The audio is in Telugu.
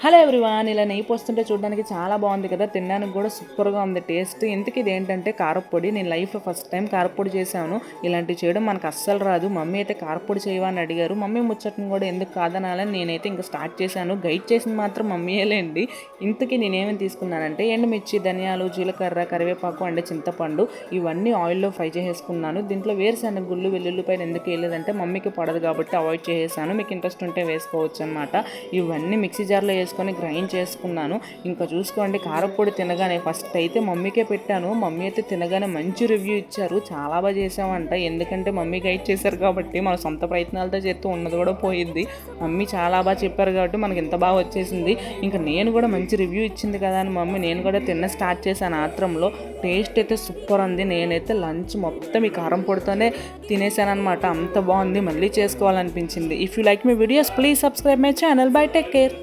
హలో ఎవ్రీవాన్, ఇలా నెయ్యి పోస్తుంటే చూడడానికి చాలా బాగుంది కదా, తినడానికి కూడా సూపర్గా ఉంది టేస్ట్. ఇంతకీ ఇది ఏంటంటే కారప్పొడి. నేను లైఫ్లో ఫస్ట్ టైం కారప్పొడి చేశాను. ఇలాంటివి చేయడం మనకు అస్సలు రాదు. మమ్మీ అయితే కారప్పొడి చేయవని అడిగారు. మమ్మీ ముచ్చట్ని కూడా ఎందుకు కాదనాలని నేనైతే ఇంకా స్టార్ట్ చేశాను. గైడ్ చేసింది మాత్రం మమ్మీయేలేండి. ఇంతకీ నేనేమేమి తీసుకున్నానంటే ఎండుమిర్చి, ధనియాలు, జీలకర్ర, కరివేపాకు అండ్ చింతపండు ఇవన్నీ ఆయిల్లో ఫ్రై చేసేసుకున్నాను. దీంట్లో వేరుశనగ గుళ్ళు, వెల్లుల్లిపాయలు ఎందుకు వేయలేదంటే మమ్మీకి పడదు కాబట్టి అవాయిడ్ చేసేసాను. మీకు ఇంట్రెస్ట్ ఉంటే వేసుకోవచ్చు అనమాట. ఇవన్నీ మిక్సీ జార్లో వేసుకొని గ్రైండ్ చేసుకున్నాను. ఇంకా చూసుకోండి, కారప్పొడి తినగానే ఫస్ట్ అయితే మమ్మీకే పెట్టాను. మమ్మీ అయితే తినగానే మంచి రివ్యూ ఇచ్చారు. చాలా బాగా చేసామంట. ఎందుకంటే మమ్మీ గైడ్ చేశారు కాబట్టి మన సొంత ప్రయత్నాలతో చేస్తూ ఉన్నది కూడా పోయింది. మమ్మీ చాలా బాగా చెప్పారు కాబట్టి మనకి ఎంత బాగా వచ్చేసింది. ఇంకా నేను కూడా మంచి రివ్యూ ఇచ్చింది కదా అని నేను కూడా తిన్న స్టార్ట్ చేశాను ఆత్రంలో. టేస్ట్ అయితే సూపర్ ఉంది. నేనైతే లంచ్ మొత్తం ఈ కారం పొడితోనే తినేసాను అనమాట. అంత బాగుంది, మళ్ళీ చేసుకోవాలనిపించింది. If you like my videos please subscribe my channel. Bye, take care.